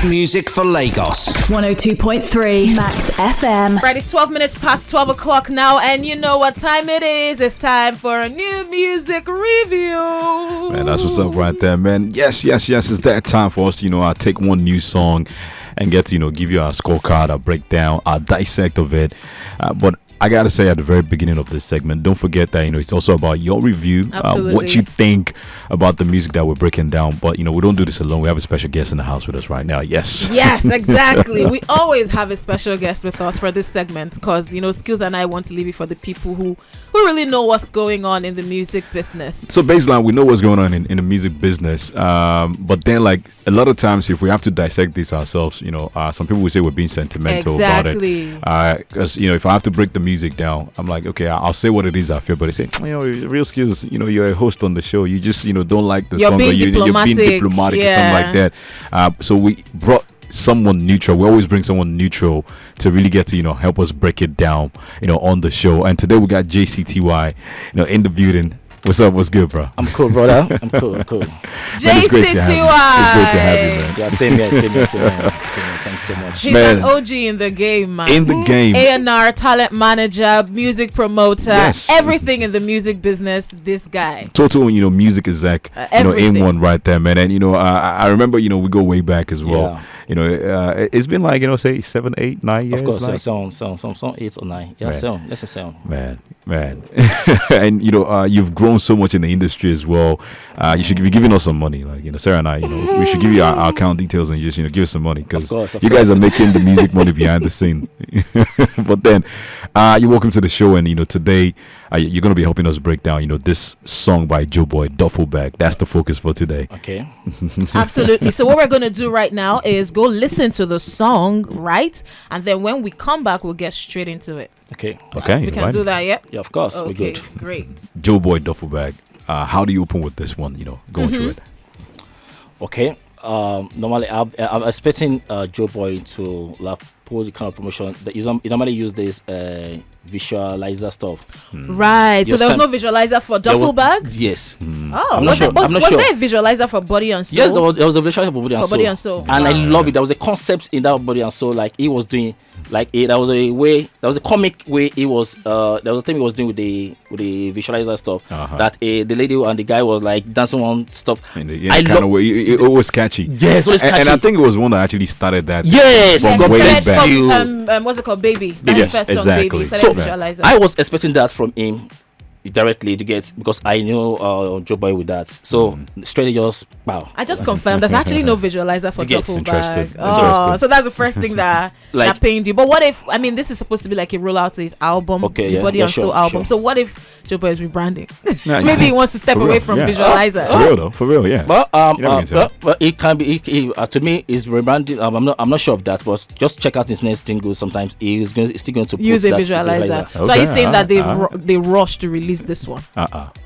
music for Lagos. 102.3 Max FM. Right, it's 12 minutes past 12 o'clock now, and you know what time it is. It's time for a new music review. Man, that's what's up right there, man. Yes. It's that time for us, I take one new song and get to, give you our scorecard, our breakdown, our dissect of it. But I gotta say at the very beginning of this segment, don't forget that it's also about your review, what you think about the music that we're breaking down. But we don't do this alone. We have a special guest in the house with us right now. Yes, exactly. We always have a special guest with us for this segment because Skills and I want to leave it for the people who really know what's going on in the music business. So baseline, we know what's going on in the music business, but then like a lot of times if we have to dissect this ourselves, some people will say we're being sentimental about it, because if I have to break the music down, I'm like, okay, I'll say what it is I feel, but they say, real Skills, you're a host on the show, you just don't like the song, or you're being diplomatic or something like that. So we brought someone neutral. We always bring someone neutral to really get to help us break it down on the show. And today we got JCTY in the building. What's up? What's good, bro? I'm cool, brother. I'm cool. JCTY. It's great to have you, man. Yeah, same here. Thanks so much. He's an OG in the game, man. In the game. A&R, talent manager, music promoter, everything in the music business, this guy. Total, music exec, in one right there, man. And, I remember, we go way back as well. Yeah. It's been like, say 7, 8, 9 years. Of course, like. some 8 or 9. Yeah, right. 7. Let's say 7. Man. And, you've grown so much in the industry as well. You should be giving us some money. Like, Sarah and I, we should give you our account details and just, give us some money because you guys are making the music money behind the scene. But then, you're welcome to the show. And, today, you're going to be helping us break down, this song by Joeboy, Duffel Bag. That's the focus for today. Okay. Absolutely. So what we're going to do right now is go listen to the song, right? And then when we come back, we'll get straight into it. Okay. We can do that, yeah? Yeah, of course. Okay, we're good. Great. Joeboy, Duffel Bag. How do you open with this one, going through it? Okay. Normally, I'm expecting Joeboy to pull the kind of promotion that you normally use this visualizer stuff. Right. So there was no visualizer for Duffel Bag? Yes. Oh, was there a visualizer for Body and Soul? Yes, there was a visualizer for Body and Soul. And wow. I love it. There was a concept in that Body and Soul, like he was doing. Like that was a comic way he was there was a thing he was doing with the visualizer stuff that the lady and the guy was like dancing on stuff. In the kind of way it was catchy. Yes, always catchy. And I think it was one that actually started that. Yes, from way back. What's it called, Baby? Yes, first exactly. Song, Baby. I was expecting that from him directly to get, because I know Joeboy with that. So straight just wow. I just confirmed there's actually no visualizer for Duffel Bag. Oh, so that's the first thing that that pained you. But what if, this is supposed to be like a rollout to his album, Body and Soul album. Sure. So what if Joeboy is rebranding? Maybe he wants to step away from visualizer. For real, yeah. But it can be. To me, is rebranding. I'm not sure of that. But just check out his next single. Sometimes he's still going to use a visualizer. Okay. So are you saying that they rushed to release this one?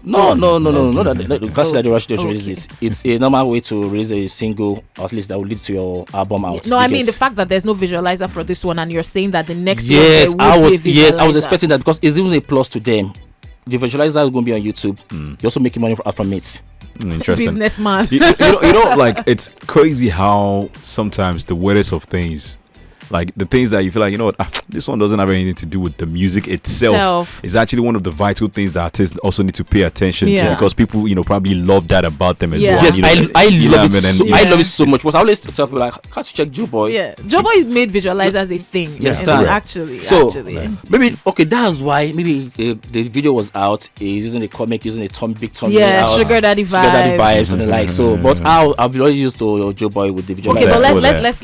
No. Because they rushed to release it. It's a normal way to release a single, or at least that will lead to your album out. No, I mean the fact that there's no visualizer for this one, and you're saying that the next one I was expecting that, because it's even a plus to them. The visualizer is going to be on YouTube. You're also making money from it. Interesting. Businessman. Like it's crazy how sometimes the weirdest of things, like the things that you feel like, this one doesn't have anything to do with the music itself, is actually one of the vital things that artists also need to pay attention to, because people, probably love that about them as well. Yes, I love it so much. Because I always tell people, like, can't you check Joeboy? Yeah, Joeboy made visualizers a thing. Yes, actually. Maybe that's why maybe the video was out. He's using a comic, using a big tongue. Yeah, Sugar Daddy vibes and the like. So, but I've already used to Joeboy with the visualizer. Okay, but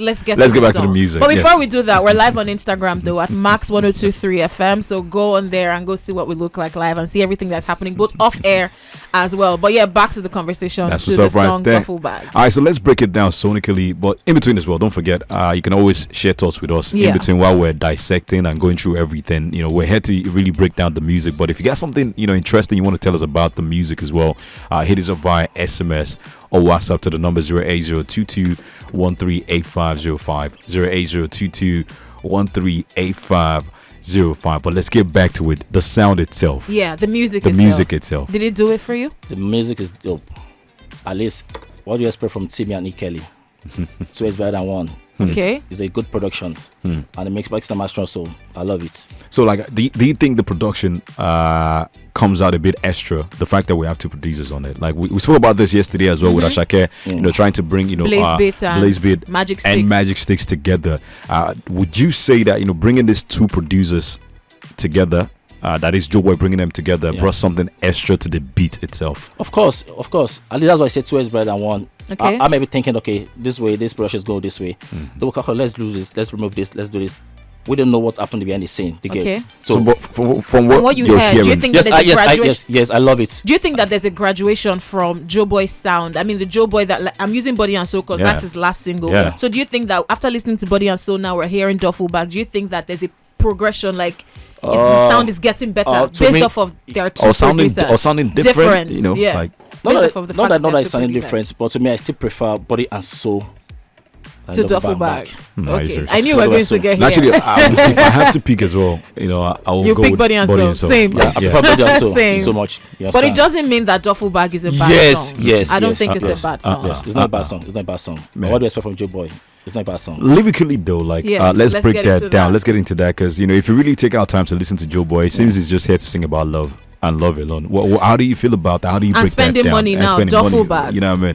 let's get back to the music. But before we do that, we're live on Instagram though at Max 1023 FM. So go on there and go see what we look like live and see everything that's happening, both off air as well. But yeah, back to the conversation. That's to what's the up right song there. Duffel Bag. All right, so let's break it down sonically, but in between as well, don't forget, you can always share thoughts with us in between while we're dissecting and going through everything. We're here to really break down the music, but if you got something interesting you want to tell us about the music as well, hit us up via SMS or WhatsApp to the number 08022138505 08022138505. But let's get back to it. The sound itself. Yeah, the music itself. Did it do it for you? The music is dope. At least, what do you expect from Timmy and E. Kelly? So it's better than one. Okay. It's a good production, and it makes the master. So I love it. So, like, do you think the production comes out a bit extra? The fact that we have two producers on it, like we spoke about this yesterday as well with Ashake, trying to bring Blaze Beat and Magic Sticks together. Would you say that bringing these two producers together, that is Joeboy bringing them together, brought something extra to the beat itself? Of course. At least that's why I said two is better than one. Okay. I may be thinking, okay, this way, this production go this way. They will calculate, let's do this, let's remove this, let's do this. We don't know what happened behind the scene. Okay. So from what you heard, hearing, do you think that there's a graduation? Yes, I love it. Do you think that there's a graduation from Joeboy's sound? I mean, the Joeboy that I'm using Body and Soul because that's his last single. Yeah. So do you think that after listening to Body and Soul, now we're hearing Duffel Bag? Do you think that there's a progression, like the sound is getting better based off of their two producers? Or sounding different? Like not that it's sounding different, but to me, I still prefer Body and Soul to Duffel Bag. Okay. I knew we were going to get here. Actually, if I have to pick as well, I will go pick with Body and Soul. Same. Yeah, I prefer Body and Soul so much. But it doesn't mean that Duffel Bag is a bad song. Yes. I don't think it's a bad song. Yes, it's not a bad song. It's not a bad song. What do I expect from Joeboy? It's not a bad song. Lyrically though, let's break that down. Let's get into that because if you really take our time to listen to Joeboy, it seems he's just here to sing about love and love alone. How do you feel about that? How do you break that down? Spending money now, Duffel Bag. You know what I mean?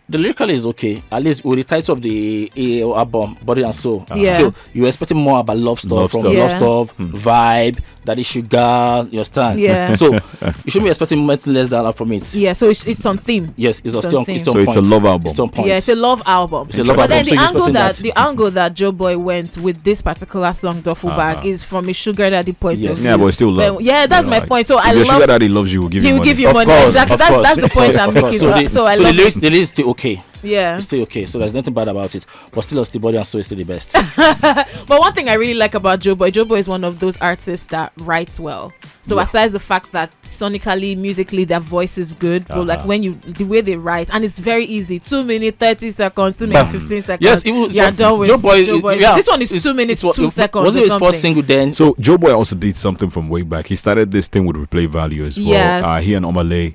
The lyrical is okay. At least with the title of the album, Body and Soul. Yeah. So you're expecting more about love stuff, vibe, Daddy Sugar, you understand? Yeah. So you shouldn't be expecting much less than that from it. Yeah, so it's on theme. Yes, it's still on point. So it's a love album. It's on point. Yeah, it's a love album. But then the angle that Joeboy went with this particular song, Duffel Bag, is from a sugar daddy point of view. Yeah, but it's still love. Yeah, that's my point. So if your sugar daddy loves you, he will give you money. Exactly. That's the point I'm making. So I love it. The lyrics still okay. Yeah, it's still okay. So there's nothing bad about it. But still, Body and Soul is still the best. But one thing I really like about Joeboy is one of those artists that writes well. So aside the fact that sonically, musically, their voice is good, but like the way they write, and it's very easy. 2 minutes, 30 seconds, 2 minutes, 15 seconds. Yes, you're done with Joeboy. Yeah. This one is 2 minutes, 2 seconds. Was it his first single then? So Joeboy also did something from way back. He started this thing with replay value as well. Yes. He and Omale,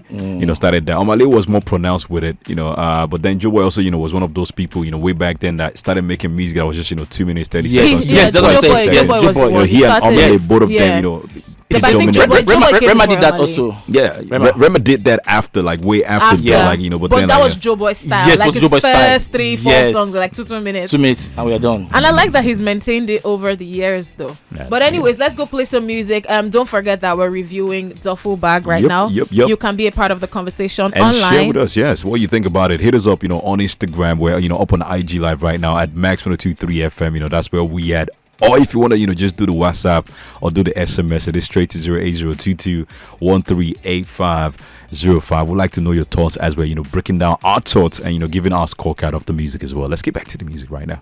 started that. Omale was more pronounced with it, but then Joeboy also, was one of those people, way back then that started making music that was just, 2 minutes, 30 seconds. Yes, that's what I'm saying. Joeboy, he and Omale, both of them, but I think Rema did that also. Yeah, Rema did that after, way after. But then that was Joeboy's style. Yes, like his Joeboy's first 3-4 songs were like 2 minutes. 2 minutes, and we are done. And I like that he's maintained it over the years, though. Yeah, but anyways, let's go play some music. Don't forget that we're reviewing Duffel Bag right now. Yep. You can be a part of the conversation and online. Share with us, yes, what you think about it. Hit us up, on Instagram. We're up on IG Live right now at Max 102.3 FM. That's where we at. Or if you want to, just do the WhatsApp or do the SMS, it is straight to 08022138505. We'd like to know your thoughts as we're, breaking down our thoughts and, giving our scorecard of the music as well. Let's get back to the music right now.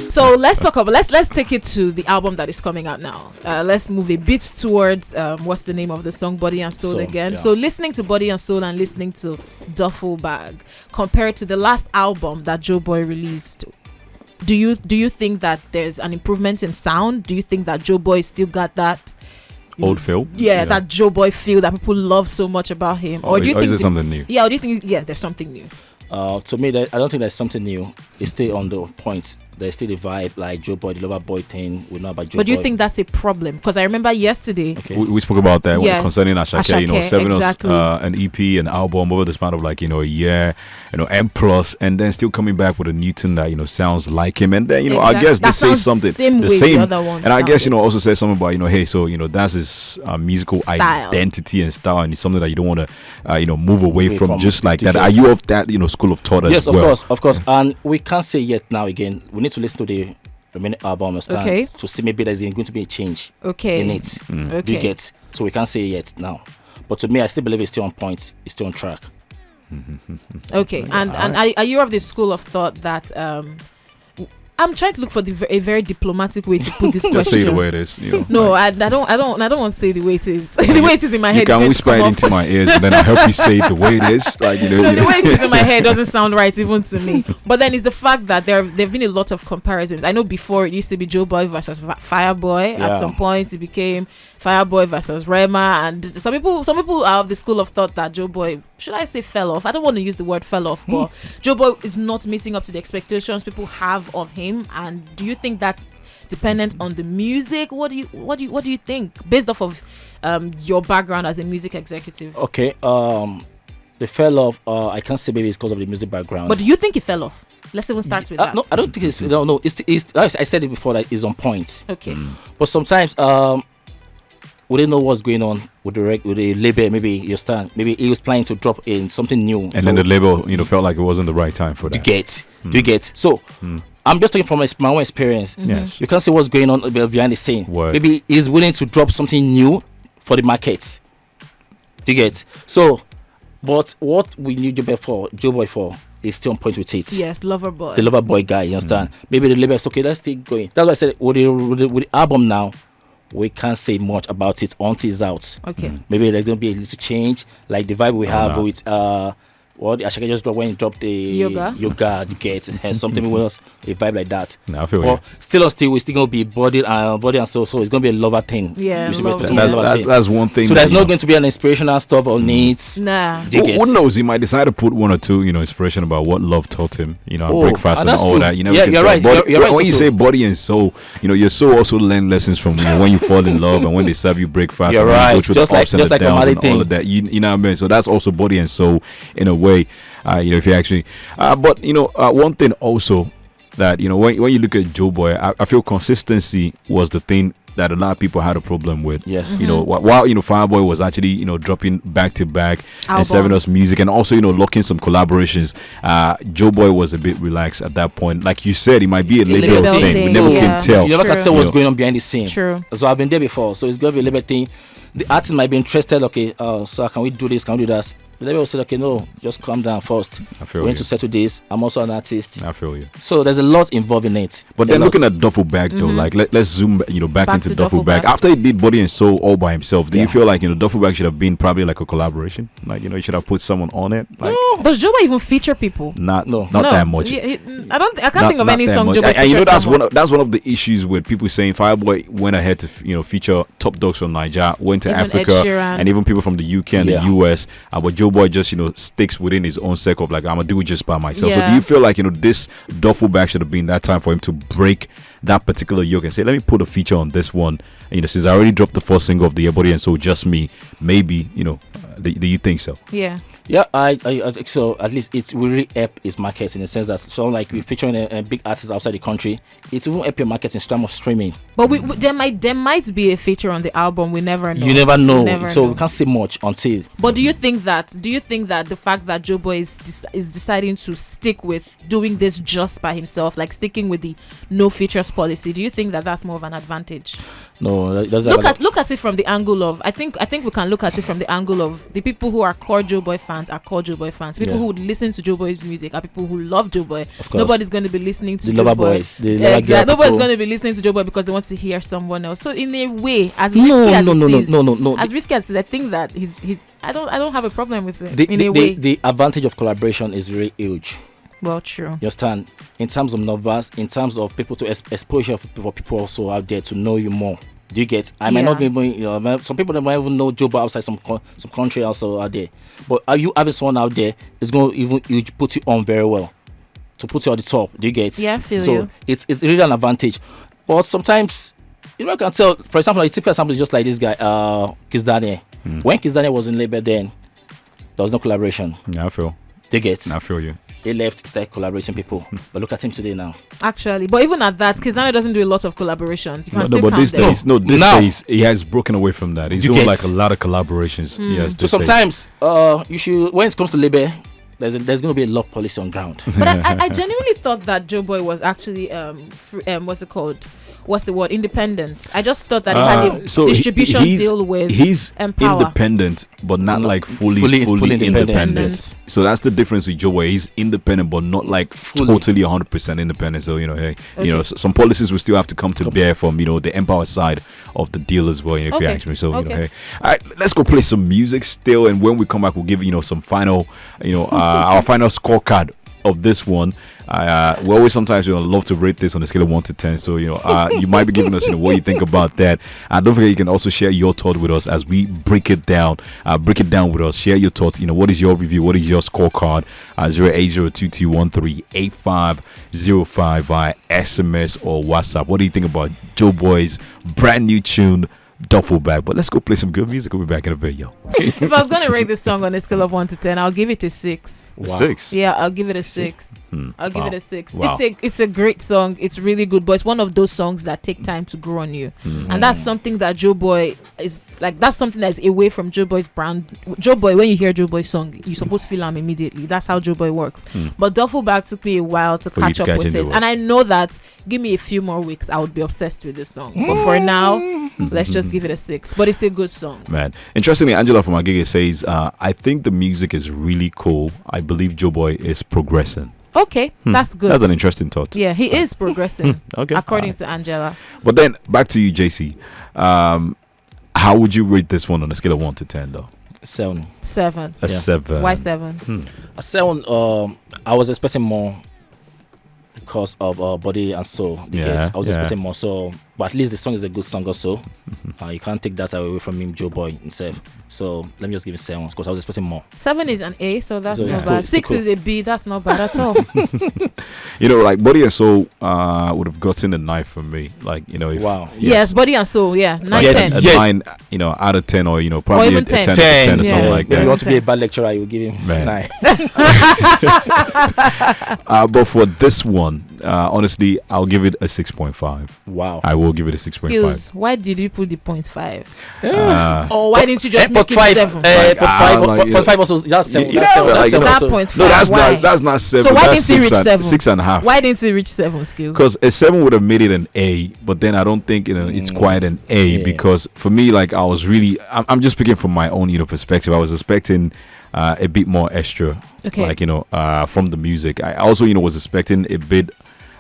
So let's talk about, let's take it to the album that is coming out now. Let's move a bit towards, what's the name of the song, Body and Soul again. Yeah. So listening to Body and Soul and listening to Duffel Bag compared to the last album that Joeboy released, do you think that there's an improvement in sound? Do you think that Joeboy still got that old feel? Yeah, that Joeboy feel that people love so much about him? Or do you think is it something new? Yeah, or do you think there's something new? To me, I don't think there's something new. It's still on the point. There's still the vibe, like Joeboy, the lover boy thing. We know about Joeboy. But do you think that's a problem? Because I remember yesterday we spoke about that concerning Ashake. Seven exactly. An EP, an album over the span of a year, M plus, and then still coming back with a new tune that sounds like him, and then I guess they say something the same. And I guess also say something about hey, so that's his musical style. Identity and style, and it's something that you don't want to move away from just like that. Are you of that school of thought as well? Yes, of course, and we can't say yet now again. We need to listen to the remaining album to see maybe there's going to be a change in it. Do you get? So we can't say yet now. But to me, I still believe it's still on point. It's still on track. Okay, and are you of the school of thought that I'm trying to look for a very diplomatic way to put this question. Just say it the way it is. No, I don't want to say the way it is. The way it is in my head. You can whisper it into my ears, and then I help you say it the way it is. The way it is in my head doesn't sound right even to me. But then it's the fact that there've been a lot of comparisons. I know before it used to be Joeboy versus Fireboy. At some point, it became Fireboy versus Rema, and some people are of the school of thought that Joeboy, should I say, fell off? I don't want to use the word fell off, but Joeboy is not meeting up to the expectations people have of him. time? And do you think that's dependent on the music? What do you think based off of your background as a music executive? Okay, they fell off. I can't say maybe it's because of the music background. But do you think it fell off? Let's even start with that. No, I don't think it's. No, it's. I said it before that it's on point. Okay. But sometimes we didn't know what's going on with the label. Maybe you understand. Maybe he was planning to drop in something new, and then the label, felt like it wasn't the right time for that. You get. So I'm just talking from my own experience. Yes. You can't see what's going on behind the scene. Word. Maybe he's willing to drop something new for the market. You get. So, but what we knew Joeboy for is still on point with it. Yes, lover boy. The lover boy guy, you understand? Maybe the label is okay, let's keep going. That's why I said with the album now, we can't say much about it until it's out. Okay. Maybe there's gonna be a little change, like the vibe we have with Ashake just dropped when he dropped the yoga you get something else, a vibe like that. No, I feel but still we're still gonna be body and soul, so it's gonna be a lover thing. Yeah, that's one thing. So there's not going to be an inspirational stuff or needs. Nah. Who knows? He might decide to put one or two, inspiration about what love taught him, breakfast and all cool. that. You're right. You're right. When you say body and soul, your soul also learn lessons from when you fall in love and when they serve you breakfast. You're and right. You go through just the ups and the downs and all of that. You know what I mean? So that's also body and soul in a way. If you actually, but one thing also that when you look at Joeboy, I feel consistency was the thing that a lot of people had a problem with. Yes. While Fireboy was actually dropping back to back and serving us music and also locking some collaborations, Joeboy was a bit relaxed at that point. Like you said, it might be a label thing. We never can tell. You never can tell what's going on behind the scene. True. So I've been there before. So it's gonna be a label thing. The artist might be interested. Okay, so can we do this? Can we do that? The label will say, okay, no, just calm down first. We need to settle this. I'm also an artist. I feel you. So there's a lot involved in it. But then looking at Duffel Bag though, like let's zoom back into Duffel Bag. After he did Body and Soul all by himself, do you feel like Duffel Bag should have been probably like a collaboration? Like he should have put someone on it. Like, no. Does Joeboy even feature people? Not that much. I can't think of any song Joeboy featured. And that's one of the issues with people saying Fireboy went ahead to feature top dogs from Nigeria, went to Africa, and even people from the UK and the US. But Joeboy just sticks within his own circle of like, I'm gonna do it just by myself. So do you feel like this Duffel Bag should have been that time for him to break that particular yoke and say, let me put a feature on this one, since I already dropped the first single of the year, Body and Soul, just me, maybe do you think so? I think so. At least it's really help his market in the sense that so like we're featuring a big artist outside the country, it will help your market in terms of streaming. But there might be a feature on the album. We never know. You never know. So we can't say much until. But do you think that the fact that Joeboy is deciding to stick with doing this just by himself, like sticking with the no features policy, do you think that that's more of an advantage? No, look at it from the angle of I think we can look at it from the angle of the people who are core Joeboy fans are core Joeboy fans. People who would listen to Joeboy's music are people who love Joeboy. Nobody's going to be listening to the Joeboy. Lover Boys. Nobody's going to be listening to Joeboy because they want to hear someone else. So in a way, as risky as it is, I think that he's I don't have a problem with it. The advantage of collaboration is really huge. Well, true. You understand? In terms of numbers, in terms of people to exposure for people also out there to know you more. Do you get? I might not be, some people that might even know Joeboy outside some country also out there. But are you having someone out there is going to even put you on very well, to put you at the top? Do you get? Yeah, I feel so you. It's really an advantage. But sometimes I can tell. For example, a typical example is just like this guy, Kiss Daniel. When Kiss Daniel was in label, then there was no collaboration. Yeah, I feel. Do you get? I feel you. They left, started collaborating people. But look at him today now. Actually, but even at that, Kizana doesn't do a lot of collaborations. These days he has broken away from that. He's doing like a lot of collaborations. Yes. So sometimes you should, when it comes to label, there's going to be a love policy on ground. But I genuinely thought that Joeboy was actually what's the word? Independent. I just thought that he had a distribution deal with he's emPawa. Independent, but not like fully independent. So that's the difference with Joeboy. He's independent, but not like totally 100% independent. So some policies will still have to come to bear from the emPawa side of the deal as well. If you ask me, so all right, let's go play some music still, and when we come back, we'll give some final, our final scorecard of this one. we always sometimes love to rate this on a scale of 1 to 10. So you might be giving us what you think about that. And don't forget, you can also share your thought with us as we break it down. Break it down with us. Share your thoughts. What is your review? What is your scorecard? 08022138505 via SMS or WhatsApp. What do you think about Joeboy's brand new tune, Duffel Bag? But let's go play some good music. We'll be back in a bit, yo. If I was gonna rate this song on a scale of 1 to 10, I'll give it a 6. Wow. 6? Yeah, I'll give it a 6. I'll give it a 6. Wow. It's a great song. It's really good, but it's one of those songs that take time to grow on you, and that's something that Joeboy is like. That's something that's away from Joeboy's brand. Joeboy, when you hear Joeboy's song, you're supposed to feel him immediately. That's how Joeboy works. But Duffel Bag took me a while to catch up with it, and I know that give me a few more weeks, I would be obsessed with this song. But for now, let's just give it a 6. But it's a good song, man. Interestingly, Angela from Agege says, I think the music is really cool. I believe Joeboy is progressing. Okay, that's good. That's an interesting thought. Yeah, he is progressing. Okay, according to Angela. But then back to you, JC. How would you rate this one on a scale of 1 to 10, though? 7. 7. A 7. Why 7? A 7. I was expecting more because of Body and Soul. I was expecting more. So, but at least the song is a good song also. You can't take that away from him, Joeboy himself. So let me just give him 7 because I was expecting more. 7 is an A, so that's not cool. bad. 6 is a B, that's not bad at all. Like Body and Soul would have gotten a 9 from me. Like, if, wow. Yes, Body and Soul, 9, 10. A 9, out of 10, or probably even a 10 10. 10 or something like If that. you want to be a bad lecturer, you will give him 9. But for this one, honestly, I'll give it a 6.5. Wow. I will give it a 6.5. Excuse, why did you put the 0.5? Or why didn't you just make it 7? Point 5 also. That's 7. That's 7. That's 7 that also. 0.5. No, why? that's not 7. So why that's didn't he reach 7? 6.5. Why didn't he reach 7, Skills? Because a 7 would have made it an A, but then I don't think it's quite an A because for me, like I was really, I'm just speaking from my own perspective. I was expecting a bit more extra, like from the music. I also was expecting a bit.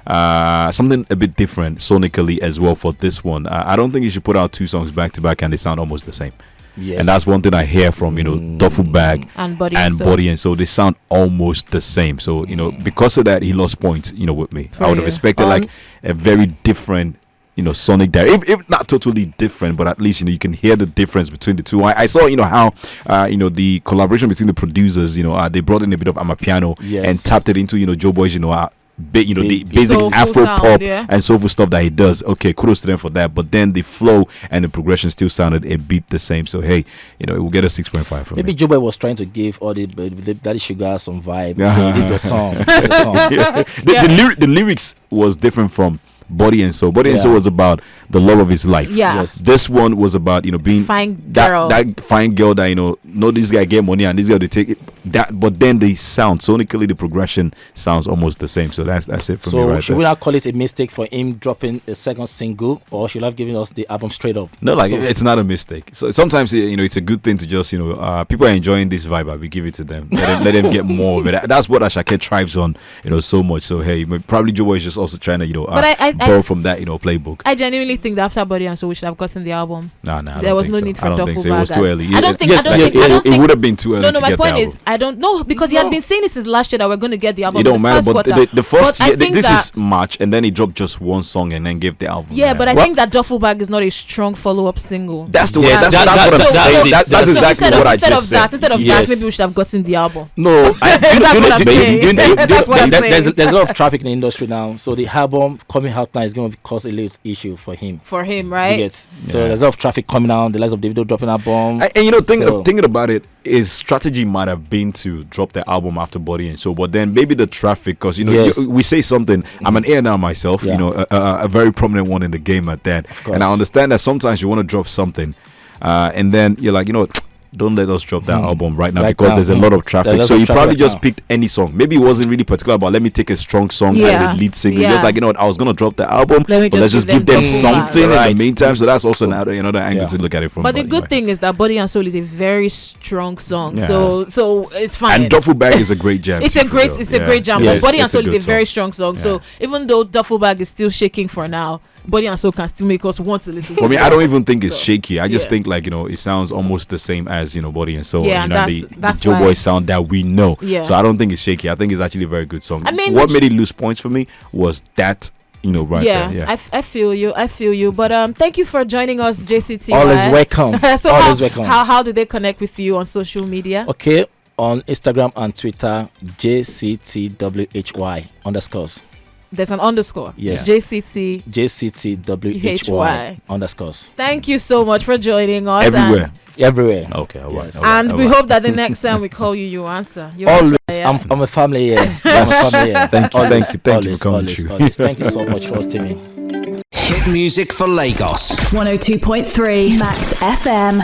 Something a bit different sonically as well for this one. I don't think you should put out 2 songs back to back and they sound almost the same. Yes. And that's one thing I hear from Duffel Bag and Body and Soul. They sound almost the same. So because of that, he lost points. With me, I would have expected like a very different. Sonic there, if not totally different, but at least you can hear the difference between the two. I saw how the collaboration between the producers, they brought in a bit of amapiano and tapped it into Joeboy's the basic Afro pop and soulful stuff that he does. Okay, kudos to them for that. But then the flow and the progression still sounded a bit the same. So hey, it will get a 6.5 from maybe me. Joeboy was trying to give all the Daddy Sugar some vibe. This is your song. The lyrics was different from Body and Soul. Body and Soul was about the love of his life. Yes. This one was about being fine girl. That fine girl that know this guy get money and this guy they take it. That, but then they sound sonically the progression sounds almost the same. So that's it for me right should there. we not call it a mistake for him dropping a second single, or should have given us the album straight up? No, it's not a mistake. So sometimes it's a good thing to just people are enjoying this vibe. We give it to them. Let them get more of it. That's what Ashake thrives on. So much. So hey, probably Joeboy is just also trying to borrow from that playbook. I genuinely think that after Body and Soul we should have gotten the album. No, there was no need for Duffel Bag. It was too early. I don't think it would have been too early. No, my point is I don't know because he had been saying this since last year that we're going to get the album. It don't matter, but the first year, this is March, and then he dropped just one song and then gave the album. Yeah, but I think that Duffel Bag is not a strong follow-up single. That's the way. That's what I'm saying. That's exactly what I just said. Instead of that, maybe we should have gotten the album. No, that's what I'm saying. That's what I'm saying. There's a lot of traffic in the industry now, so the album coming out now is going to cause a little issue for him. For him, right? So there's a lot of traffic coming out. The likes of Davido dropping an album. And thinking about it, his strategy might have been to drop the album after Body and Soul, but then maybe the traffic, because we say something. I'm an A&R myself, a very prominent one in the game at that, and I understand that sometimes you want to drop something, and then you're like, don't let us drop that album right now because there's a lot of traffic. So you probably just picked any song. Maybe he wasn't really particular about let me take a strong song as a lead single. Just like, I was gonna drop the album, but let's just give them something in the meantime. So that's also another angle to look at it from. But the good thing is that Body and Soul is a very strong song. So it's fine. And Duffel Bag is a great jam. It's a great jam. But Body and Soul is a very strong song. So even though Duffel Bag is still shaking for now, Body and Soul can still make us want to listen. For me, I don't even think it's shaky. I just think like it sounds almost the same as Body and Soul. Yeah, the Joeboy sound that we know. Yeah. So I don't think it's shaky. I think it's actually a very good song. I mean, what made it lose points for me was that. Right there. Yeah. I feel you. But thank you for joining us, JCT. Always welcome. So always welcome. How do they connect with you on social media? Okay, on Instagram and Twitter, JCTWHY _. There's an underscore. Yes. JCTWHY _ Thank you so much for joining us. Everywhere. Okay, all right. Yes. And we hope that the next time we call you, you answer. Always. I'm a family here. I'm a family here. Thank you always, for coming through. Always. Thank you so much for hosting me. Hit music for Lagos. 102.3 Max FM.